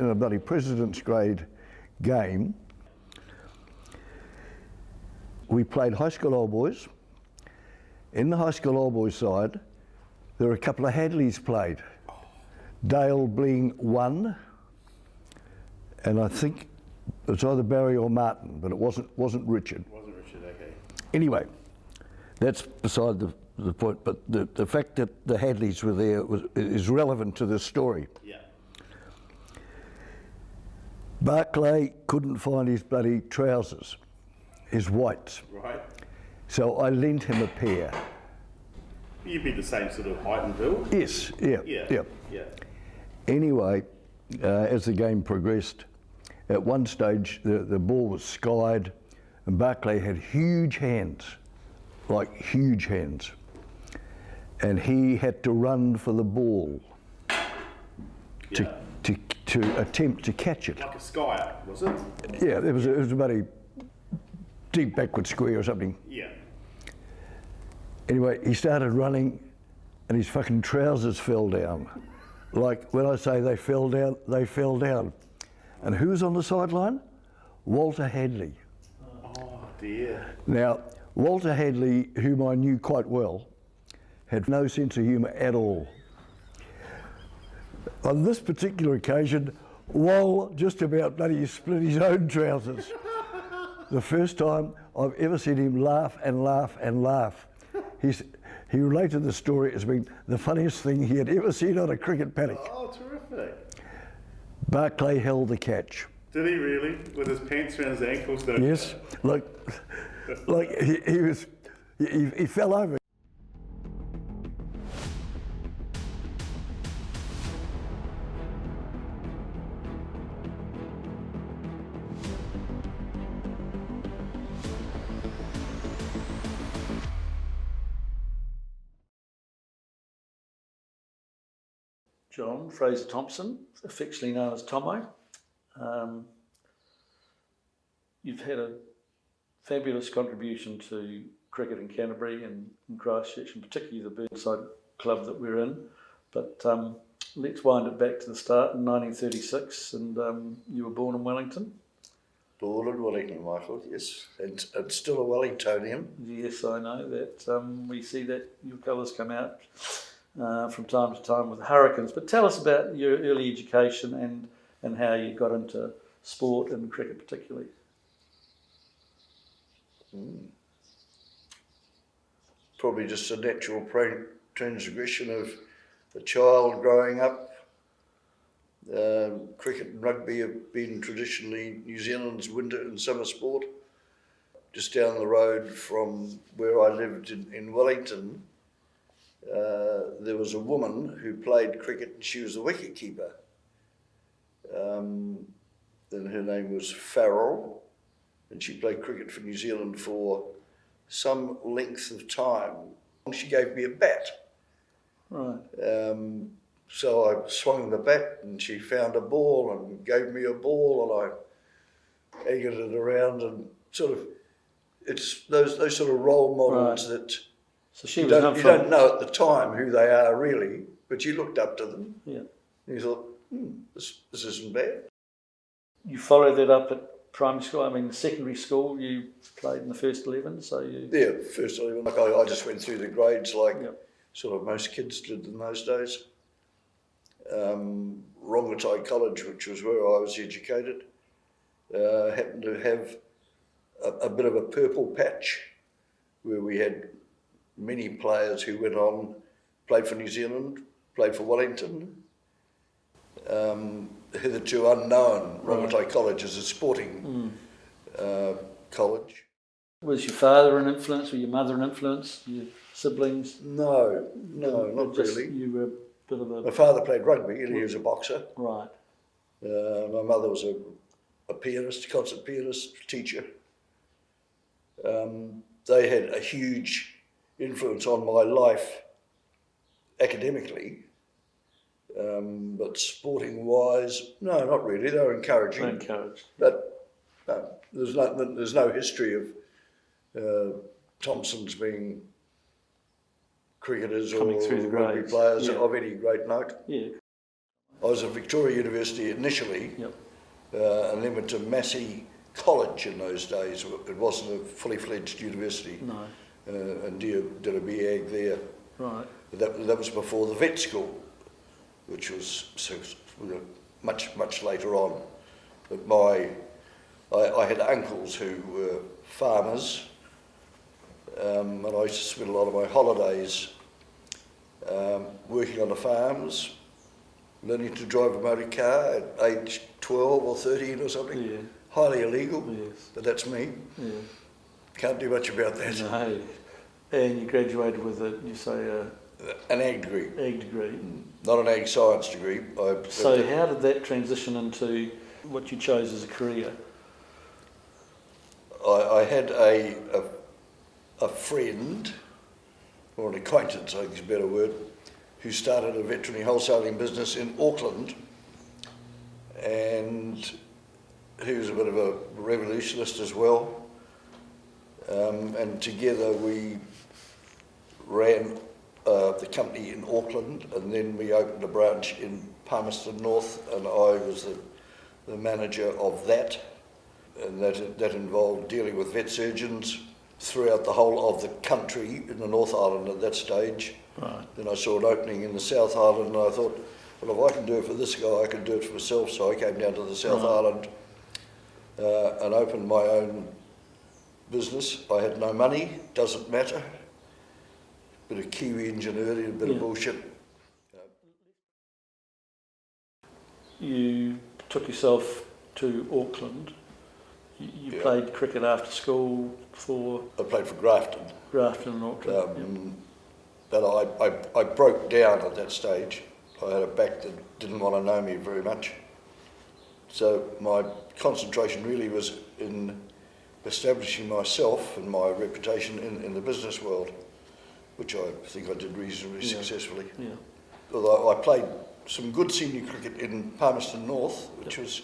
in a bloody President's grade game. We played high school old boys. In the high school old boys side, there were a couple of HADLEEs played. Dale being one, and I think it was either Barry or Martin, but it wasn't Richard. It wasn't Richard, okay. Anyway, that's beside the point, but the fact that the HADLEEs were there is relevant to this story. Yeah. Barclay couldn't find his bloody trousers, his whites. Right. So I lent him a pair. You'd be the same sort of height and build? Yes, yeah. Anyway, as the game progressed, at one stage the ball was skied and Barclay had huge hands, like huge hands. And he had to run for the ball to attempt to catch it. Like a skyer, was it? Yeah, it was about a deep backward square or something. Yeah. Anyway, he started running and his fucking trousers fell down. Like when I say they fell down, they fell down. And who was on the sideline? Walter HADLEE. Oh dear. Now, Walter HADLEE, whom I knew quite well, had no sense of humour at all. On this particular occasion, Wal just about bloody split his own trousers. The first time I've ever seen him laugh and laugh and laugh. He related the story as being the funniest thing he had ever seen on a cricket paddock. Oh, terrific. Barclay held the catch. Did he really? With his pants around his ankles? Though? Yes, like he fell over. John, Fraser Thompson, affectionately known as Tomo. You've had a fabulous contribution to cricket in Canterbury and in Christchurch, and particularly the Burnside club that we're in. But let's wind it back to the start in 1936, and you were born in Wellington. Born in Wellington, Michael, yes. And still a Wellingtonian. Yes, I know that. We see that your colours come out from time to time with the Hurricanes. But tell us about your early education and how you got into sport and cricket particularly. Probably just a natural transgression of a child growing up. Cricket and rugby have been traditionally New Zealand's winter and summer sport. Just down the road from where I lived in Wellington, there was a woman who played cricket and she was a wicket keeper. And her name was Farrell, and she played cricket for New Zealand for some length of time. She gave me a bat. Right. So I swung the bat and she found a ball and gave me a ball and I angered it around and sort of, it's those sort of role models right. that So she you was don't know at the time who they are really, but you looked up to them. Yeah. And you thought, this isn't bad. You followed that up at primary school, I mean secondary school, you played in the first 11, so you... Yeah, first 11, like I just went through the grades like sort of most kids did in those days. RONGOTAI College, which was where I was educated, happened to have a bit of a purple patch where we had many players who went on, played for New Zealand, played for Wellington. Hitherto unknown, RONGOTAI College is a sporting college. Was your father an influence, or your mother an influence, your siblings? No, not really. You were a bit of a... My father played rugby and he was a boxer. Right. My mother was a pianist, concert pianist, teacher. They had a huge influence on my life academically, but sporting-wise, no, not really. They were encouraging. Encouraged. But no, there's no history of Thompsons being cricketers Coming or through the rugby grades. players of any great note. Yeah. I was at Victoria University initially, Yep. and then went to Massey College in those days. It wasn't a fully fledged university. No. And did a BAg there. Right. That was before the vet school, which was much later on. But I had uncles who were farmers, and I used to spend a lot of my holidays working on the farms, learning to drive a motor car at age 12 or 13 or something. Yeah. Highly illegal, Yes. but that's me. Yeah. Can't do much about that. No. And you graduated with An ag degree, ag degree. not an ag science degree. So how did that transition into what you chose as a career? I had a friend, or an acquaintance, I think is a better word, who started a veterinary wholesaling business in Auckland, and he was a bit of a revolutionist as well. And together we ran the company in Auckland, and then we opened a branch in Palmerston North, and I was the manager of that. And that involved dealing with vet surgeons throughout the whole of the country in the North Island at that stage. Right. Then I saw an opening in the South Island, and I thought, well, if I can do it for this guy, I can do it for myself. So I came down to the South Island and opened my own business. I had no money, doesn't matter. Bit of Kiwi ingenuity, a bit of bullshit. You took yourself to Auckland. You played cricket after school for I played for Grafton. Grafton and Auckland. But I broke down at that stage. I had a back that didn't want to know me very much. So my concentration really was in establishing myself and my reputation in the business world, which I think I did reasonably successfully. Yeah. Although I played some good senior cricket in Palmerston North, which was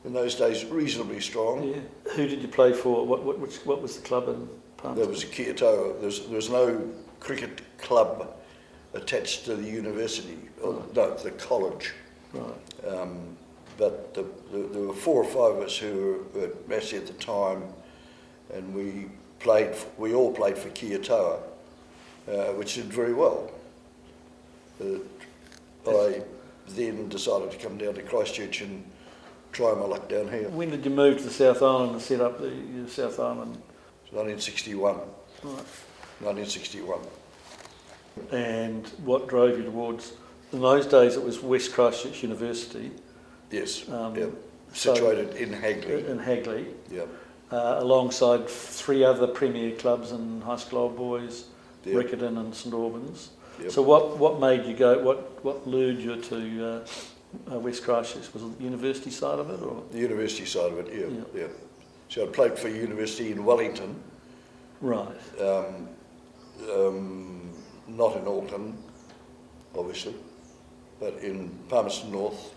in those days reasonably strong. Yeah. Who did you play for? What was the club in Palmerston? There was a Kyoto. There was no cricket club attached to the university, or, no, the college. Right. But there were 4 or 5 of us who were at Massey at the time, and we all played for Kyoto, which did very well. I then decided to come down to Christchurch and try my luck down here. When did you move to the South Island and set up the South Island? 1961. Right. 1961. And what drove you towards? In those days, it was West Christchurch University. Yes. Yeah. Situated in HADLEE. In HADLEE. Yeah. Alongside 3 other premier clubs in High School Old Boys, Riccarton and St Albans. Yep. So what made you go? What lured you to West Christchurch? Was it the university side of it, or The university side of it, yeah. So I played for university in Wellington. right? Not in Auckland, obviously, but in Palmerston North.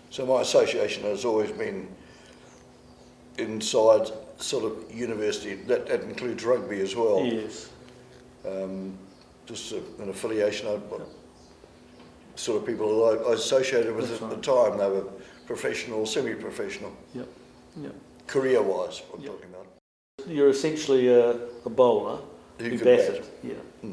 So my association has always been inside sort of university. That includes rugby as well. Yes. Just an affiliation. Sort of people I associated with That's at the right. time. They were professional, semi-professional, Yep. Yep. career-wise. I'm Yep. talking about. You're essentially a bowler Who who could batted. bat. Yeah.